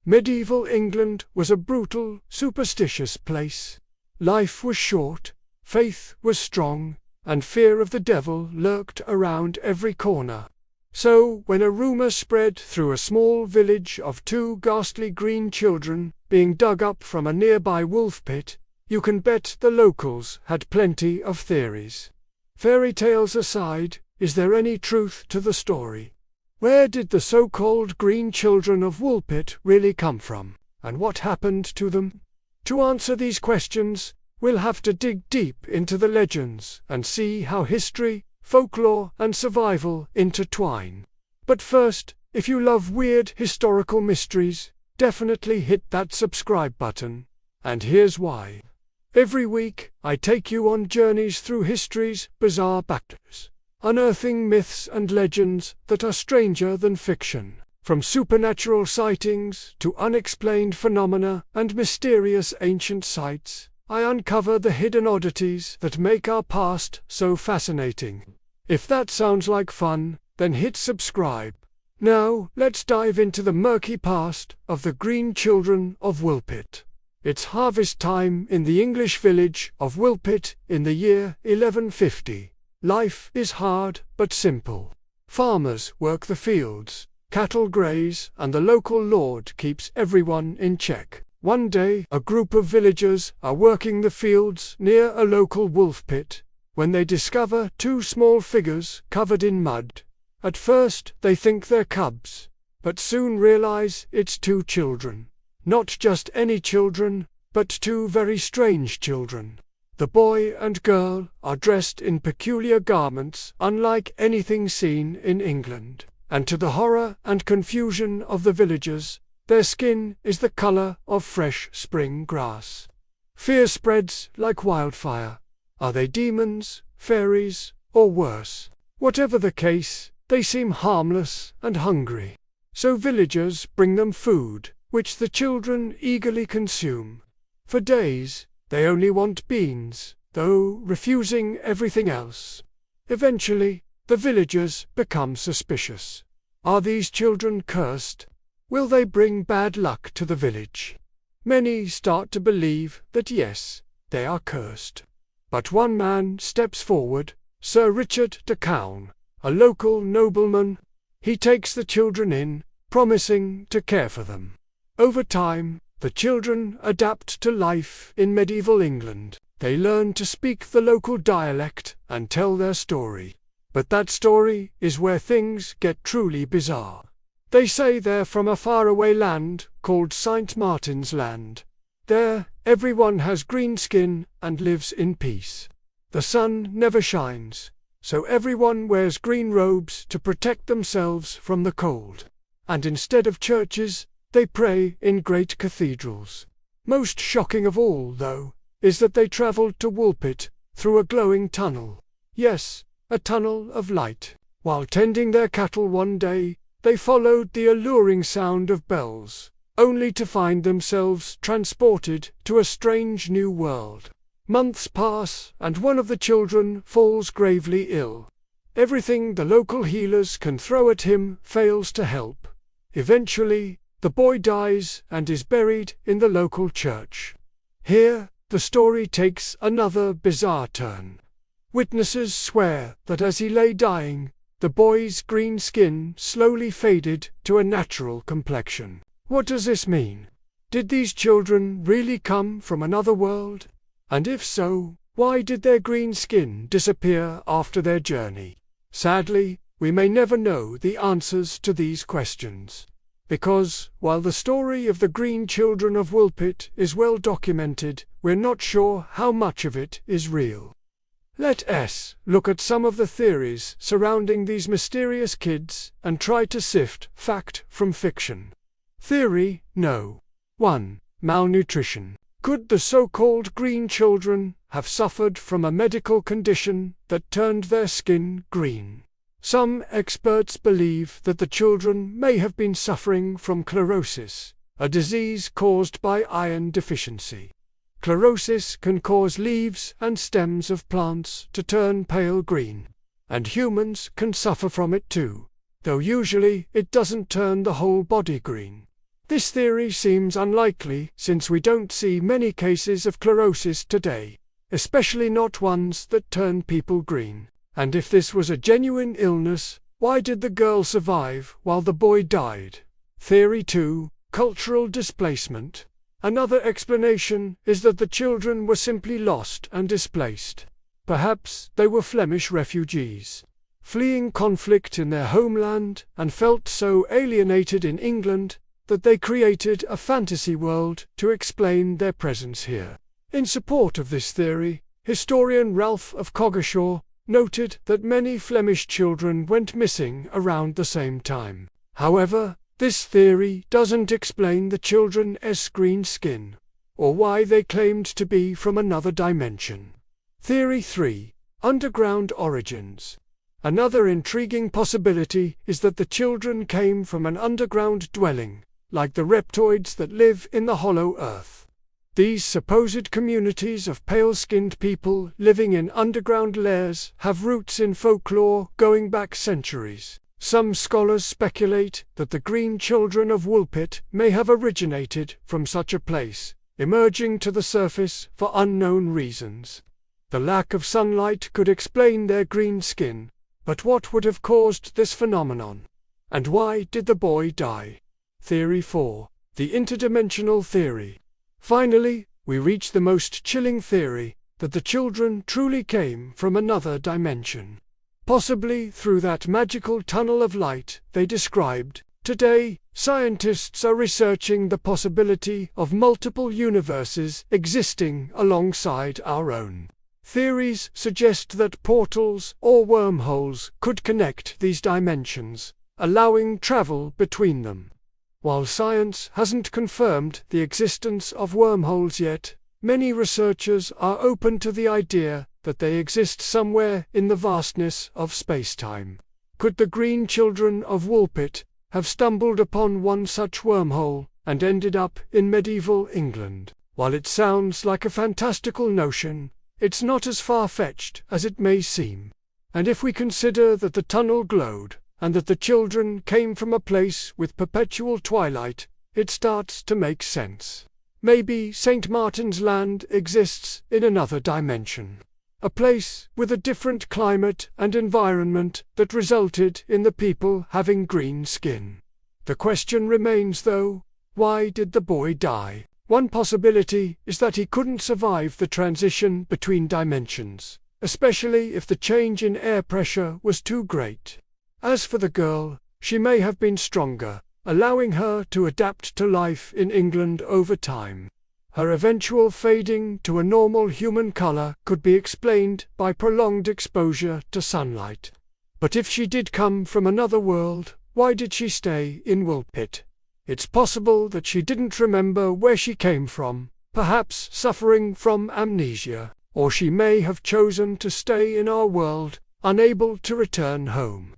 Medieval England was a brutal, superstitious place. Life was short, faith was strong, and fear of the devil lurked around every corner. So, when a rumour spread through a small village of two ghastly green children being dug up from a nearby wolf pit, you can bet the locals had plenty of theories. Fairy tales aside, is there any truth to the story? Where did the so-called green children of Woolpit really come from, and what happened to them? To answer these questions, we'll have to dig deep into the legends and see how history, folklore, and survival intertwine. But first, if you love weird historical mysteries, definitely hit that subscribe button. And here's why. Every week, I take you on journeys through history's bizarre backdoors, unearthing myths and legends that are stranger than fiction. From supernatural sightings to unexplained phenomena and mysterious ancient sites, I uncover the hidden oddities that make our past so fascinating. If that sounds like fun, then hit subscribe. Now, let's dive into the murky past of the green children of Woolpit. It's harvest time in the English village of Woolpit in the year 1150. Life is hard but simple. Farmers work the fields, cattle graze, and the local lord keeps everyone in check. One day, a group of villagers are working the fields near a local wolf pit, when they discover two small figures covered in mud. At first, they think they're cubs, but soon realize it's two children. Not just any children, but two very strange children. The boy and girl are dressed in peculiar garments unlike anything seen in England, and to the horror and confusion of the villagers, their skin is the color of fresh spring grass. Fear spreads like wildfire. Are they demons, fairies, or worse? Whatever the case, they seem harmless and hungry. So villagers bring them food, which the children eagerly consume. For days, they only want beans, though refusing everything else. Eventually, the villagers become suspicious. Are these children cursed? Will they bring bad luck to the village? Many start to believe that yes, they are cursed. But one man steps forward, Sir Richard de Cown, a local nobleman. He takes the children in, promising to care for them. Over time, the children adapt to life in medieval England. They learn to speak the local dialect and tell their story. But that story is where things get truly bizarre. They say they're from a faraway land called St. Martin's Land. There, everyone has green skin and lives in peace. The sun never shines, so everyone wears green robes to protect themselves from the cold. And instead of churches, they pray in great cathedrals. Most shocking of all, though, is that they travelled to Woolpit through a glowing tunnel. Yes, a tunnel of light. While tending their cattle one day, they followed the alluring sound of bells, only to find themselves transported to a strange new world. Months pass, and one of the children falls gravely ill. Everything the local healers can throw at him fails to help. Eventually, the boy dies and is buried in the local church. Here, the story takes another bizarre turn. Witnesses swear that as he lay dying, the boy's green skin slowly faded to a natural complexion. What does this mean? Did these children really come from another world? And if so, why did their green skin disappear after their journey? Sadly, we may never know the answers to these questions. Because, while the story of the green children of Woolpit is well documented, we're not sure how much of it is real. Let us look at some of the theories surrounding these mysterious kids and try to sift fact from fiction. Theory No. 1. Malnutrition. Could the so-called green children have suffered from a medical condition that turned their skin green? Some experts believe that the children may have been suffering from chlorosis, a disease caused by iron deficiency. Chlorosis can cause leaves and stems of plants to turn pale green, and humans can suffer from it too, though usually it doesn't turn the whole body green. This theory seems unlikely since we don't see many cases of chlorosis today, especially not ones that turn people green. And if this was a genuine illness, why did the girl survive while the boy died? Theory 2. Cultural displacement. Another explanation is that the children were simply lost and displaced. Perhaps they were Flemish refugees, fleeing conflict in their homeland, and felt so alienated in England that they created a fantasy world to explain their presence here. In support of this theory, historian Ralph of Coggeshall noted that many Flemish children went missing around the same time. However, this theory doesn't explain the children's green skin, or why they claimed to be from another dimension. Theory 3. Underground origins. Another intriguing possibility is that the children came from an underground dwelling, like the reptoids that live in the hollow earth. These supposed communities of pale-skinned people living in underground lairs have roots in folklore going back centuries. Some scholars speculate that the green children of Woolpit may have originated from such a place, emerging to the surface for unknown reasons. The lack of sunlight could explain their green skin, but what would have caused this phenomenon? And why did the boy die? Theory 4. The interdimensional theory. Finally, we reach the most chilling theory, that the children truly came from another dimension. Possibly through that magical tunnel of light they described. Today, scientists are researching the possibility of multiple universes existing alongside our own. Theories suggest that portals or wormholes could connect these dimensions, allowing travel between them. While science hasn't confirmed the existence of wormholes yet, many researchers are open to the idea that they exist somewhere in the vastness of space-time. Could the green children of Woolpit have stumbled upon one such wormhole and ended up in medieval England? While it sounds like a fantastical notion, it's not as far-fetched as it may seem. And if we consider that the tunnel glowed, and that the children came from a place with perpetual twilight, it starts to make sense. Maybe St. Martin's Land exists in another dimension. A place with a different climate and environment that resulted in the people having green skin. The question remains though, why did the boy die? One possibility is that he couldn't survive the transition between dimensions, especially if the change in air pressure was too great. As for the girl, she may have been stronger, allowing her to adapt to life in England over time. Her eventual fading to a normal human color could be explained by prolonged exposure to sunlight. But if she did come from another world, why did she stay in Woolpit? It's possible that she didn't remember where she came from, perhaps suffering from amnesia, or she may have chosen to stay in our world, unable to return home.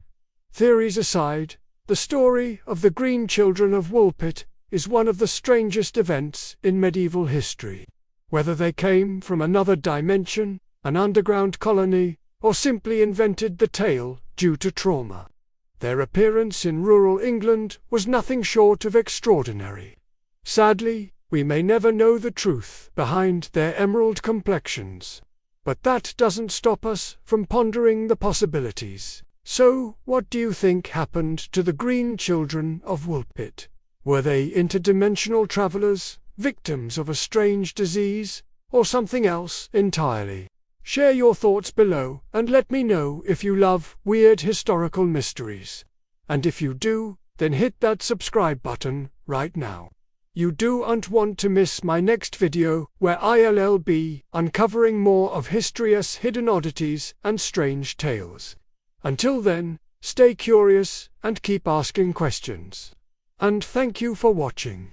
Theories aside, the story of the green children of Woolpit is one of the strangest events in medieval history. Whether they came from another dimension, an underground colony, or simply invented the tale due to trauma, their appearance in rural England was nothing short of extraordinary. Sadly, we may never know the truth behind their emerald complexions. But that doesn't stop us from pondering the possibilities. So, what do you think happened to the green children of Woolpit? Were they interdimensional travelers, victims of a strange disease, or something else entirely? Share your thoughts below and let me know if you love weird historical mysteries. And if you do, then hit that subscribe button right now. You don't want to miss my next video where I'll be uncovering more of history's hidden oddities and strange tales. Until then, stay curious and keep asking questions. And thank you for watching.